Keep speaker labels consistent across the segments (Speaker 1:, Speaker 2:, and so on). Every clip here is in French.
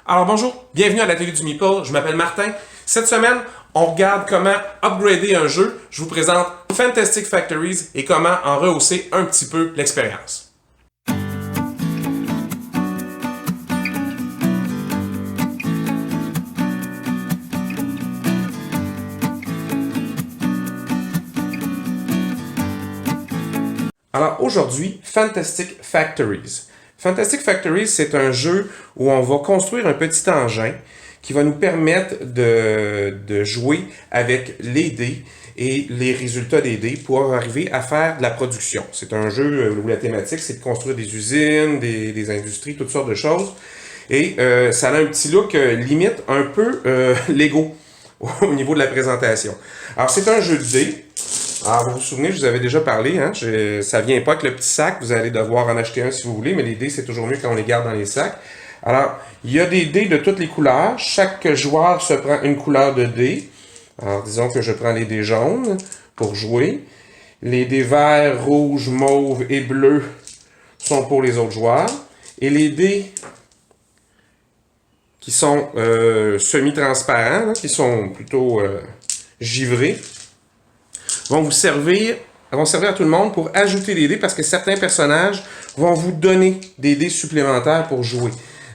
Speaker 1: Alors bonjour, bienvenue à l'atelier du Meeple, je m'appelle Martin. Cette semaine, on regarde comment upgrader un jeu. Je vous présente Fantastic Factories et comment en rehausser un petit peu l'expérience. Alors aujourd'hui, Fantastic Factories. Fantastic Factories, c'est un jeu où on va construire un petit engin qui va nous permettre de jouer avec les dés et les résultats des dés pour arriver à faire de la production. C'est un jeu où la thématique, c'est de construire des usines, des industries, toutes sortes de choses. Et ça a un petit look limite un peu Lego au niveau de la présentation. Alors, c'est un jeu de dés. Alors, vous vous souvenez, je vous avais déjà parlé, hein? Ça vient pas avec le petit sac, vous allez devoir en acheter un si vous voulez, mais les dés, c'est toujours mieux quand on les garde dans les sacs. Alors, il y a des dés de toutes les couleurs. Chaque joueur se prend une couleur de dés. Alors, disons que je prends les dés jaunes pour jouer. Les dés verts, rouges, mauves et bleus sont pour les autres joueurs. Et les dés qui sont semi-transparents, qui sont plutôt givrés, vont servir à tout le monde pour ajouter des dés parce que certains personnages vont vous donner des dés supplémentaires pour jouer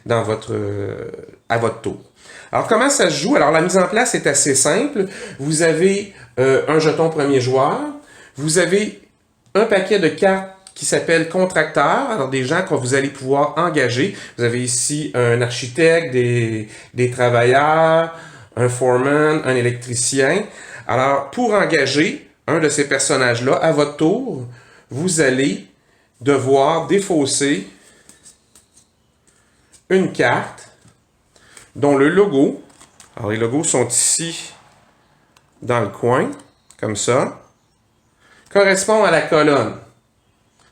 Speaker 1: à votre tour. Alors, comment ça se joue? Alors, la mise en place est assez simple. Vous avez un jeton premier joueur. Vous avez un paquet de cartes qui s'appelle contracteurs. Alors, des gens que vous allez pouvoir engager. Vous avez ici un architecte, des travailleurs, un foreman, un électricien. Alors, pour engager un de ces personnages-là, à votre tour, vous allez devoir défausser une carte dont le logo, alors les logos sont ici dans le coin, comme ça, correspond à la colonne.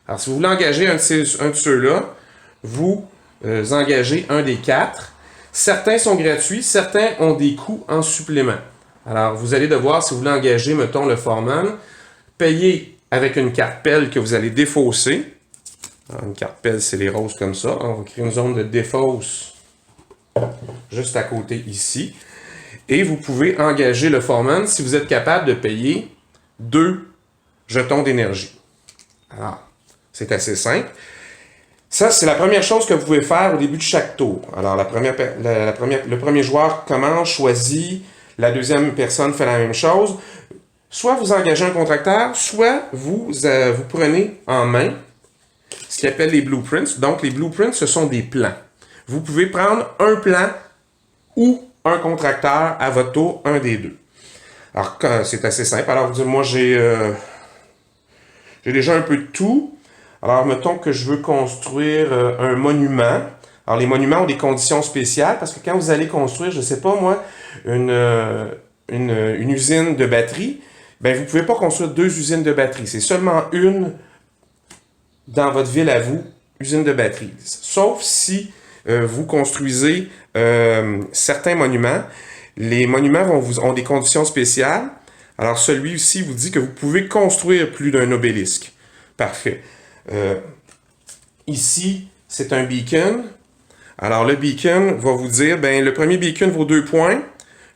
Speaker 1: Alors, si vous voulez engager un de ceux-là, vous engagez un des quatre. Certains sont gratuits, certains ont des coûts en supplément. Alors, vous allez devoir, si vous voulez engager, mettons, le foreman, payer avec une carte pelle que vous allez défausser. Alors, une carte pelle, c'est les roses comme ça. On va créer une zone de défausse juste à côté ici. Et vous pouvez engager le foreman si vous êtes capable de payer 2 jetons d'énergie. Alors, c'est assez simple. Ça, c'est la première chose que vous pouvez faire au début de chaque tour. Alors, le premier joueur commence, choisit. La deuxième personne fait la même chose. Soit vous engagez un contracteur, soit vous prenez en main ce qu'on appelle les blueprints. Donc, les blueprints, ce sont des plans. Vous pouvez prendre un plan ou un contracteur à votre tour, un des deux. Alors, c'est assez simple. Alors, moi, j'ai déjà un peu de tout. Alors, mettons que je veux construire un monument. Alors, les monuments ont des conditions spéciales parce que quand vous allez construire, je ne sais pas moi, une usine de batterie, ben vous ne pouvez pas construire 2 usines de batterie. C'est seulement une dans votre ville à vous, usine de batterie. Sauf si vous construisez certains monuments. Les monuments ont des conditions spéciales. Alors, celui-ci vous dit que vous pouvez construire plus d'un obélisque. Parfait. Ici, c'est un beacon. Alors, le beacon va vous dire, ben le premier beacon vaut 2 points,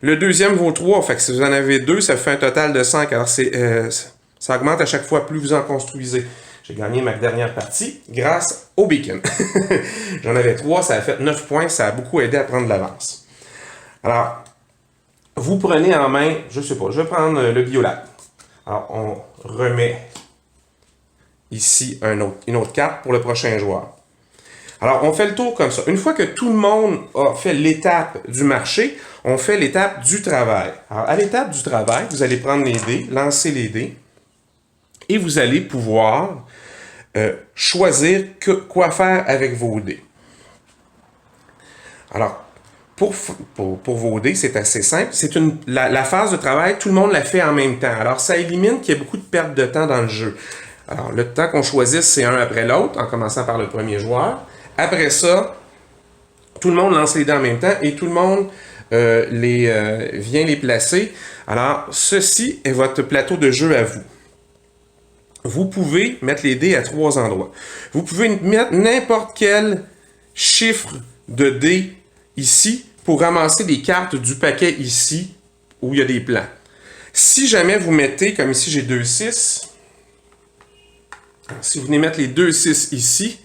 Speaker 1: le deuxième vaut 3, fait que si vous en avez 2, ça fait un total de 5. Alors, ça augmente à chaque fois plus vous en construisez. J'ai gagné ma dernière partie grâce au beacon. J'en avais 3, ça a fait 9 points, ça a beaucoup aidé à prendre de l'avance. Alors, vous prenez en main, je sais pas, je vais prendre le biolab. Alors, on remet ici une autre carte pour le prochain joueur. Alors, on fait le tour comme ça. Une fois que tout le monde a fait l'étape du marché, on fait l'étape du travail. Alors, à l'étape du travail, vous allez prendre les dés, lancer les dés, et vous allez pouvoir choisir quoi faire avec vos dés. Alors, pour vos dés, c'est assez simple. La phase de travail, tout le monde la fait en même temps. Alors, ça élimine qu'il y ait beaucoup de perte de temps dans le jeu. Alors, le temps qu'on choisisse, c'est un après l'autre, en commençant par le premier joueur. Après ça, tout le monde lance les dés en même temps et tout le monde vient les placer. Alors, ceci est votre plateau de jeu à vous. Vous pouvez mettre les dés à 3 endroits. Vous pouvez mettre n'importe quel chiffre de dés ici pour ramasser des cartes du paquet ici où il y a des plans. Si jamais vous mettez, comme ici j'ai 2 6, si vous venez mettre les 2 6 ici,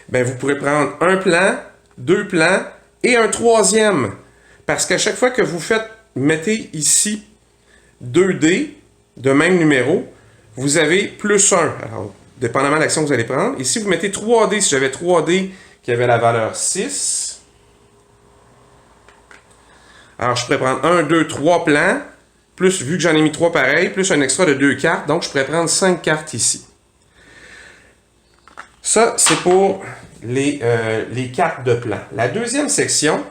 Speaker 1: ben vous pourrez prendre un plan, 2 plans et un troisième. Parce qu'à chaque fois que vous mettez ici 2 dés de même numéro, vous avez plus 1. Alors, dépendamment de l'action que vous allez prendre. Ici, vous mettez 3 dés. Si j'avais 3 dés qui avaient la valeur 6, alors je pourrais prendre 1, 2, 3 plans, plus, vu que j'en ai mis 3 pareils, plus un extra de 2 cartes. Donc, je pourrais prendre 5 cartes ici. Ça, c'est pour les cartes de plan. La deuxième section,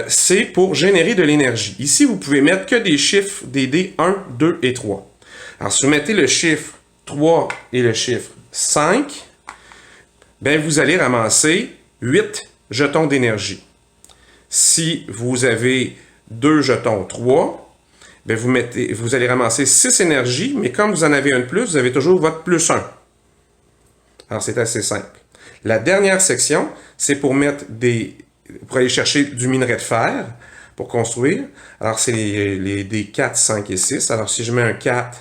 Speaker 1: c'est pour générer de l'énergie. Ici, vous pouvez mettre que des chiffres, des dés 1, 2 et 3. Alors, si vous mettez le chiffre 3 et le chiffre 5, ben, vous allez ramasser 8 jetons d'énergie. Si vous avez 2 jetons 3, ben, vous allez ramasser 6 énergies, mais comme vous en avez un de plus, vous avez toujours votre plus 1. Alors, c'est assez simple. La dernière section, c'est pour mettre pour aller chercher du minerai de fer pour construire. Alors, c'est des 4, 5 et 6. Alors, si je mets un 4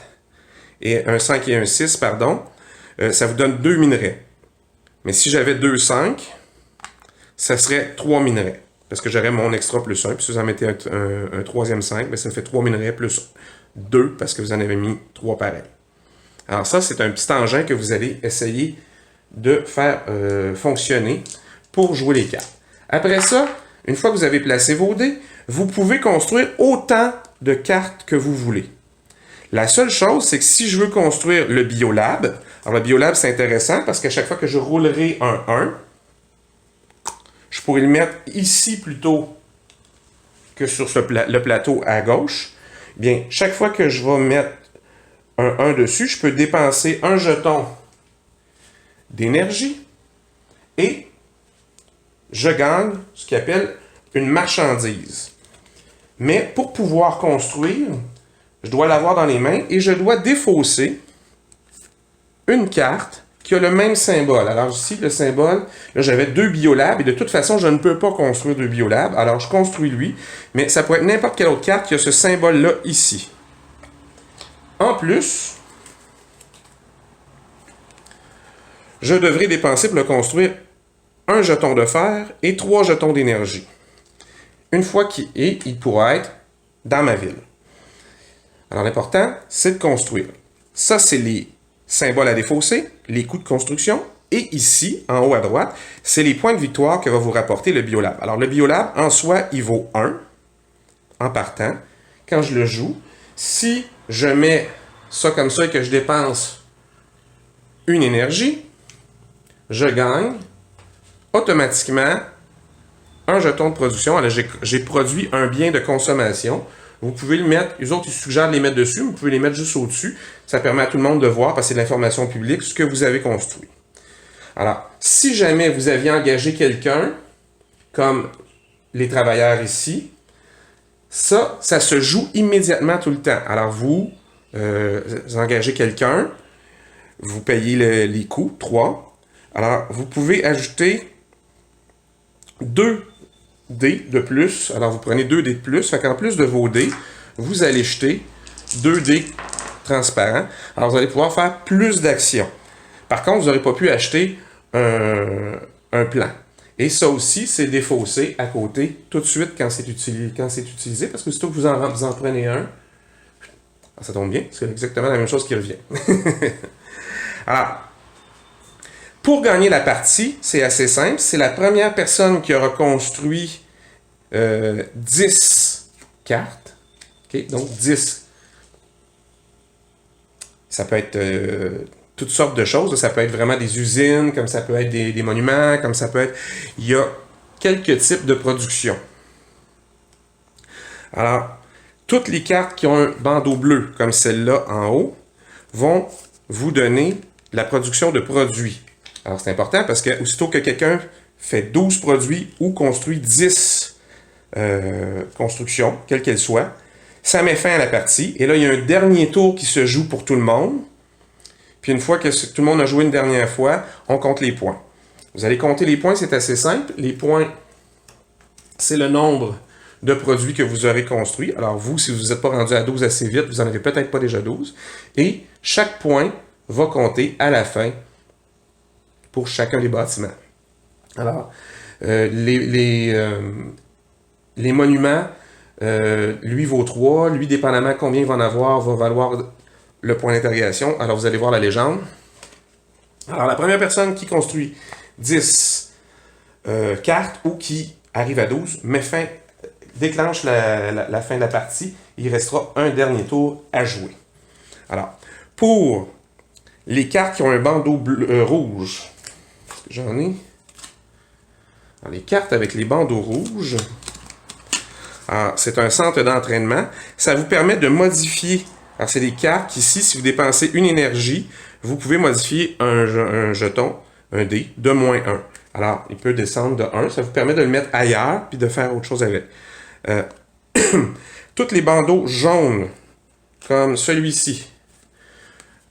Speaker 1: et un 5 et un 6, pardon, ça vous donne 2 minerais. Mais si j'avais 2, 5, ça serait 3 minerais. Parce que j'aurais mon extra plus 1. Puis si vous en mettez un troisième 5, bien, ça me fait 3 minerais plus 2 parce que vous en avez mis 3 pareils. Alors ça, c'est un petit engin que vous allez essayer de faire fonctionner pour jouer les cartes. Après ça, une fois que vous avez placé vos dés, vous pouvez construire autant de cartes que vous voulez. La seule chose, c'est que si je veux construire le Biolab, alors le Biolab, c'est intéressant parce qu'à chaque fois que je roulerai un 1, je pourrais le mettre ici plutôt que sur le plateau à gauche. Bien, chaque fois que je vais mettre un 1 dessus, je peux dépenser un jeton d'énergie et je gagne ce qu'on appelle une marchandise. Mais pour pouvoir construire, je dois l'avoir dans les mains et je dois défausser une carte qui a le même symbole. Alors ici, le symbole, là j'avais 2 biolabs et de toute façon, je ne peux pas construire 2 biolabs. Alors je construis lui, mais ça pourrait être n'importe quelle autre carte qui a ce symbole-là ici. En plus, je devrais dépenser pour le construire un jeton de fer et 3 jetons d'énergie. Une fois il pourra être dans ma ville. Alors l'important, c'est de construire. Ça, c'est les symboles à défausser, les coûts de construction. Et ici, en haut à droite, c'est les points de victoire que va vous rapporter le Biolab. Alors le Biolab, en soi, il vaut 1 en partant. Quand je le joue, si je mets ça comme ça et que je dépense une énergie, je gagne automatiquement un jeton de production. Alors, j'ai produit un bien de consommation. Vous pouvez le mettre, les autres, ils suggèrent de les mettre dessus, vous pouvez les mettre juste au-dessus. Ça permet à tout le monde de voir, parce que c'est de l'information publique, ce que vous avez construit. Alors, si jamais vous aviez engagé quelqu'un, comme les travailleurs ici, ça se joue immédiatement tout le temps. Alors, vous engagez quelqu'un, vous payez les coûts, 3. Alors, vous pouvez ajouter 2 dés de plus. Alors, vous prenez 2 dés de plus. Fait qu'en plus de vos dés, vous allez jeter 2 dés transparents. Alors, vous allez pouvoir faire plus d'actions. Par contre, vous n'aurez pas pu acheter un plan. Et ça aussi, c'est défaussé à côté tout de suite quand c'est utilisé. Parce que aussitôt que vous en prenez un, ça tombe bien, c'est exactement la même chose qui revient. Alors, pour gagner la partie, c'est assez simple. C'est la première personne qui aura construit 10 cartes. Okay? Donc, 10. Ça peut être toutes sortes de choses. Ça peut être vraiment des usines, comme ça peut être des monuments, comme ça peut être... Il y a quelques types de production. Alors, toutes les cartes qui ont un bandeau bleu, comme celle-là en haut, vont vous donner la production de produits. Alors, c'est important parce que aussitôt que quelqu'un fait 12 produits ou construit 10 constructions, quelles qu'elles soient, ça met fin à la partie. Et là, il y a un dernier tour qui se joue pour tout le monde. Puis une fois que tout le monde a joué une dernière fois, on compte les points. Vous allez compter les points, c'est assez simple. Les points c'est le nombre de produits que vous aurez construits. Alors vous, si vous n'êtes pas rendu à 12 assez vite, vous n'en avez peut-être pas déjà 12. Et chaque point va compter à la fin pour chacun des bâtiments. Alors, les monuments, lui vaut 3, lui, dépendamment combien il va en avoir, va valoir le point d'interrogation. Alors, vous allez voir la légende. Alors, la première personne qui construit 10 cartes ou qui arrive à 12, déclenche la fin de la partie. Il restera un dernier tour à jouer. Alors, pour les cartes qui ont un bandeau rouge, j'en ai. Alors, les cartes avec les bandeaux rouges, c'est un centre d'entraînement. Ça vous permet de modifier. Alors, c'est des cartes qu'ici, si vous dépensez une énergie, vous pouvez modifier un jeton, un dé, de -1. Alors, il peut descendre de 1. Ça vous permet de le mettre ailleurs puis de faire autre chose avec. Tous les bandeaux jaunes, comme celui-ci.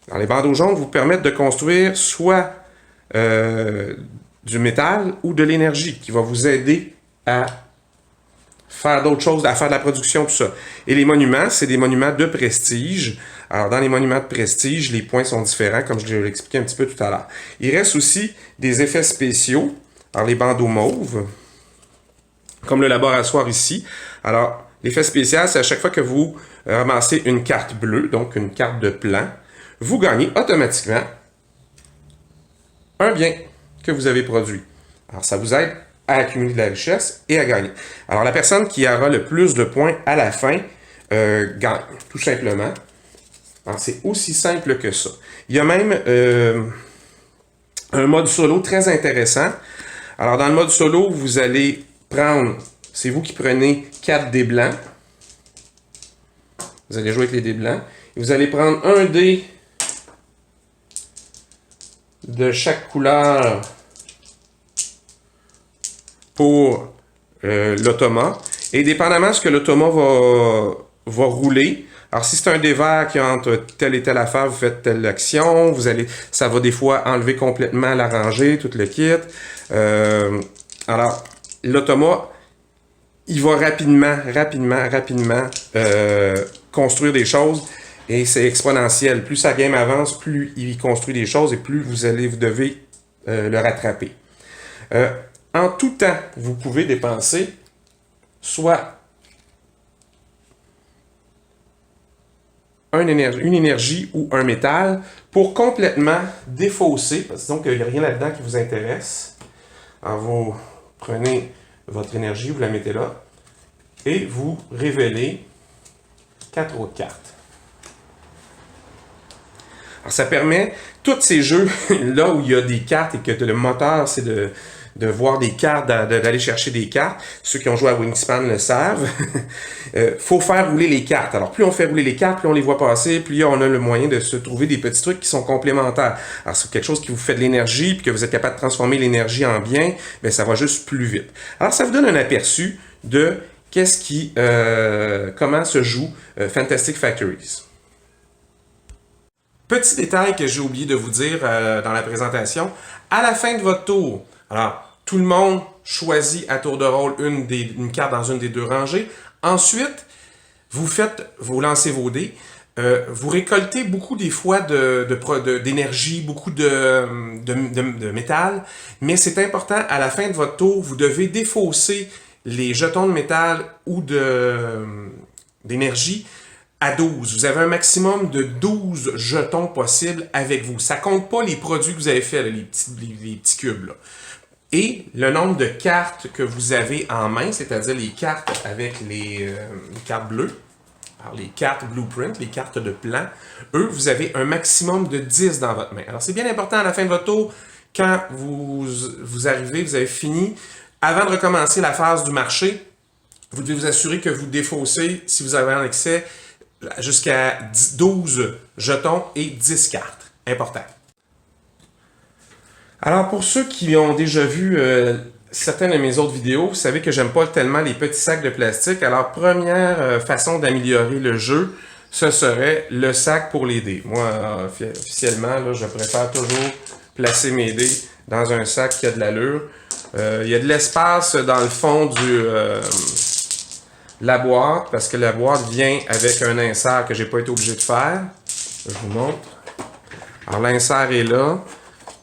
Speaker 1: Alors, les bandeaux jaunes vous permettent de construire soit du métal ou de l'énergie qui va vous aider à faire d'autres choses, à faire de la production, tout ça. Et les monuments, c'est des monuments de prestige. Alors, dans les monuments de prestige, les points sont différents, comme je l'ai expliqué un petit peu tout à l'heure. Il reste aussi des effets spéciaux. Alors, les bandeaux mauves, comme le laboratoire ici. Alors, l'effet spécial, c'est à chaque fois que vous ramassez une carte bleue, donc une carte de plan, vous gagnez automatiquement un bien que vous avez produit. Alors, ça vous aide à accumuler de la richesse et à gagner. Alors, la personne qui aura le plus de points à la fin gagne, tout simplement. Alors, c'est aussi simple que ça. Il y a même un mode solo très intéressant. Alors, dans le mode solo, vous allez prendre, c'est vous qui prenez 4 dés blancs. Vous allez jouer avec les dés blancs. Et vous allez prendre un dé de chaque couleur pour l'automa. Et dépendamment de ce que l'automa va rouler, alors si c'est un dé vert qui a entre telle et telle affaire, vous faites telle action, ça va des fois enlever complètement la rangée, tout le kit. Alors, l'automa, il va rapidement construire des choses et c'est exponentiel. Plus sa game avance, plus il construit des choses et plus vous devez le rattraper. En tout temps, vous pouvez dépenser soit une énergie ou un métal pour complètement défausser, parce que donc il n'y a rien là-dedans qui vous intéresse. Alors vous prenez votre énergie, vous la mettez là, et vous révélez 4 autres cartes. Alors ça permet, tous ces jeux là où il y a des cartes et que le moteur c'est de voir des cartes, d'aller chercher des cartes. Ceux qui ont joué à Wingspan le savent. Faut faire rouler les cartes. Alors, plus on fait rouler les cartes, plus on les voit passer, plus on a le moyen de se trouver des petits trucs qui sont complémentaires. Alors, c'est quelque chose qui vous fait de l'énergie, puis que vous êtes capable de transformer l'énergie en bien, bien, ça va juste plus vite. Alors, ça vous donne un aperçu de comment se joue Fantastic Factories. Petit détail que j'ai oublié de vous dire dans la présentation. À la fin de votre tour, alors, tout le monde choisit à tour de rôle une carte dans une des deux rangées. Ensuite, vous lancez vos dés. Vous récoltez beaucoup des fois d'énergie, beaucoup de métal. Mais c'est important, à la fin de votre tour, vous devez défausser les jetons de métal ou d'énergie à 12. Vous avez un maximum de 12 jetons possibles avec vous. Ça compte pas les produits que vous avez fait, là, les petits cubes. Là. Et le nombre de cartes que vous avez en main, c'est-à-dire les cartes avec les cartes bleues, alors les cartes blueprint, les cartes de plan, eux, vous avez un maximum de 10 dans votre main. Alors c'est bien important à la fin de votre tour, quand vous arrivez, vous avez fini, avant de recommencer la phase du marché, vous devez vous assurer que vous défaussez, si vous avez un excès, jusqu'à 12 jetons et 10 cartes. Important. Alors, pour ceux qui ont déjà vu certaines de mes autres vidéos, vous savez que j'aime pas tellement les petits sacs de plastique. Alors, première façon d'améliorer le jeu, ce serait le sac pour les dés. Moi, officiellement, là, je préfère toujours placer mes dés dans un sac qui a de l'allure. Il y a de l'espace dans le fond la boîte, parce que la boîte vient avec un insert que j'ai pas été obligé de faire. Je vous montre. Alors l'insert est là,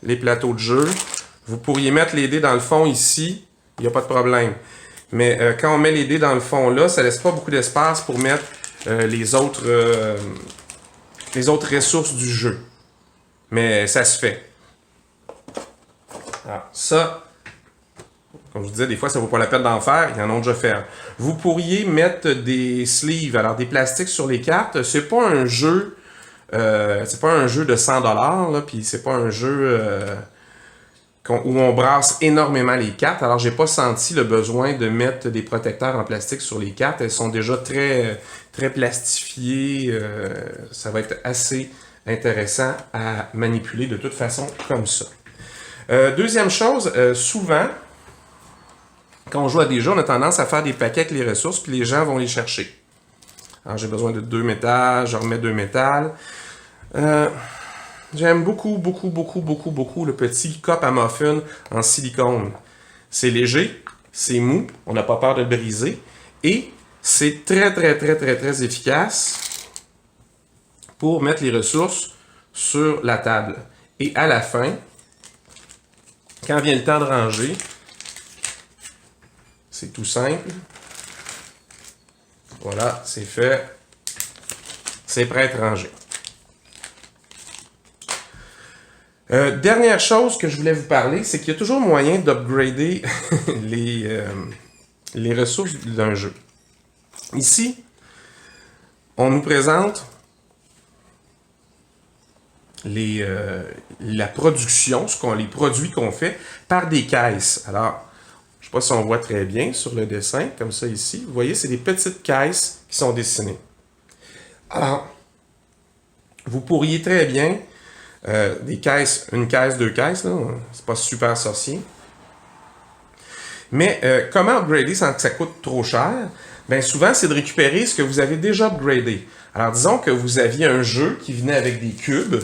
Speaker 1: les plateaux de jeu. Vous pourriez mettre les dés dans le fond ici, il n'y a pas de problème. Mais quand on met les dés dans le fond là, ça laisse pas beaucoup d'espace pour mettre les autres ressources du jeu. Mais ça se fait. Alors ça, comme je vous disais, des fois ça vaut pas la peine d'en faire, il y en a déjà fait. Vous pourriez mettre des sleeves, alors des plastiques sur les cartes. C'est pas un jeu, c'est pas un jeu de 100$, là, puis c'est pas un jeu où on brasse énormément les cartes. Alors j'ai pas senti le besoin de mettre des protecteurs en plastique sur les cartes. Elles sont déjà très plastifiées. Ça va être assez intéressant à manipuler de toute façon comme ça. Deuxième chose, souvent, quand on joue à des jeux, on a tendance à faire des paquets avec les ressources, puis les gens vont les chercher. Alors, j'ai besoin de 2 métals, je remets 2 métals. J'aime beaucoup le petit cup à muffin en silicone. C'est léger, c'est mou, on n'a pas peur de le briser, et c'est très efficace pour mettre les ressources sur la table. Et à la fin, quand vient le temps de ranger, c'est tout simple. Voilà, c'est fait. C'est prêt à être rangé. Dernière chose que je voulais vous parler, c'est qu'il y a toujours moyen d'upgrader les ressources d'un jeu. Ici, on nous présente la production, les produits qu'on fait par des caisses. Alors, je ne sais pas si on voit très bien sur le dessin, comme ça ici. Vous voyez, c'est des petites caisses qui sont dessinées. Alors, vous pourriez très bien, une caisse, 2 caisses, là, c'est pas super sorcier. Mais comment upgrader sans que ça coûte trop cher? Bien, souvent, c'est de récupérer ce que vous avez déjà upgradé. Alors, disons que vous aviez un jeu qui venait avec des cubes.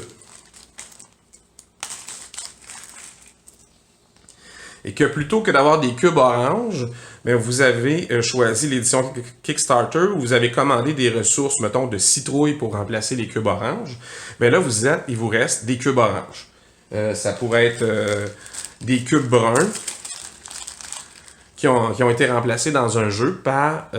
Speaker 1: Et que plutôt que d'avoir des cubes orange, bien, vous avez choisi l'édition Kickstarter où vous avez commandé des ressources, mettons, de citrouille pour remplacer les cubes orange. Bien là, il vous reste des cubes orange. Ça pourrait être des cubes bruns qui ont été remplacés dans un jeu par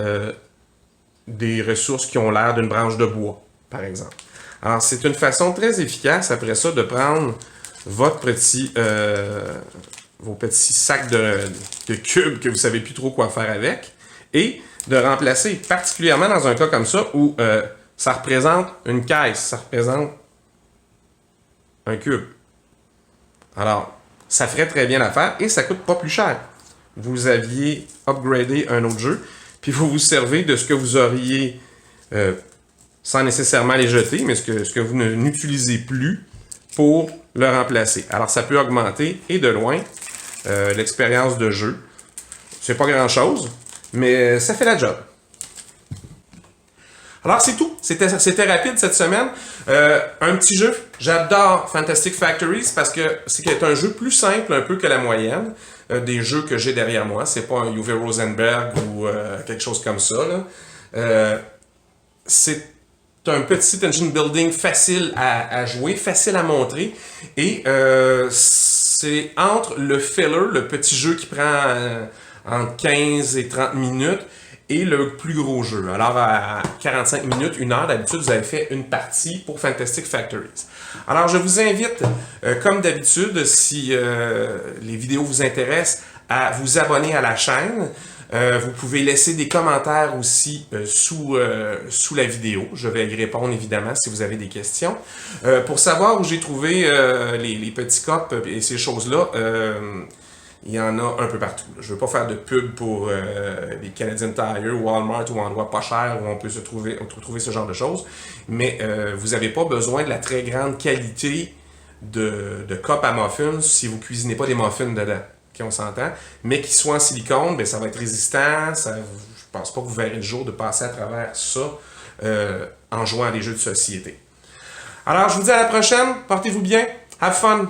Speaker 1: des ressources qui ont l'air d'une branche de bois, par exemple. Alors, c'est une façon très efficace, après ça, de prendre vos petits sacs de cubes que vous ne savez plus trop quoi faire avec, et de remplacer, particulièrement dans un cas comme ça, où ça représente une caisse, ça représente un cube. Alors, ça ferait très bien l'affaire, et ça ne coûte pas plus cher. Vous aviez upgradé un autre jeu, puis vous vous servez de ce que vous auriez, sans nécessairement les jeter, mais ce que vous n'utilisez plus pour le remplacer. Alors, ça peut augmenter, et de loin, l'expérience de jeu. C'est pas grand-chose, mais ça fait la job. Alors, c'est tout. C'était rapide cette semaine. Un petit jeu. J'adore Fantastic Factories parce que c'est un jeu plus simple un peu que la moyenne des jeux que j'ai derrière moi. C'est pas un Uwe Rosenberg ou quelque chose comme ça, là. C'est un petit engine building facile à jouer, facile à montrer. Et c'est entre le filler, le petit jeu qui prend entre 15 et 30 minutes, et le plus gros jeu. Alors, à 45 minutes, 1 heure, d'habitude, vous avez fait une partie pour Fantastic Factories. Alors, je vous invite, comme d'habitude, si les vidéos vous intéressent, à vous abonner à la chaîne. Vous pouvez laisser des commentaires aussi sous la vidéo. Je vais y répondre évidemment si vous avez des questions. Pour savoir où j'ai trouvé les petits cups et ces choses-là, il y en a un peu partout. Je ne veux pas faire de pub pour les Canadian Tire, Walmart ou endroits pas chers où on peut trouver ce genre de choses. Mais vous n'avez pas besoin de la très grande qualité de cup à muffins si vous ne cuisinez pas des muffins dedans. On s'entend, mais qui soit en silicone, bien, ça va être résistant. Je pense pas que vous verrez le jour de passer à travers ça en jouant à des jeux de société. Alors, je vous dis à la prochaine. Portez-vous bien. Have fun!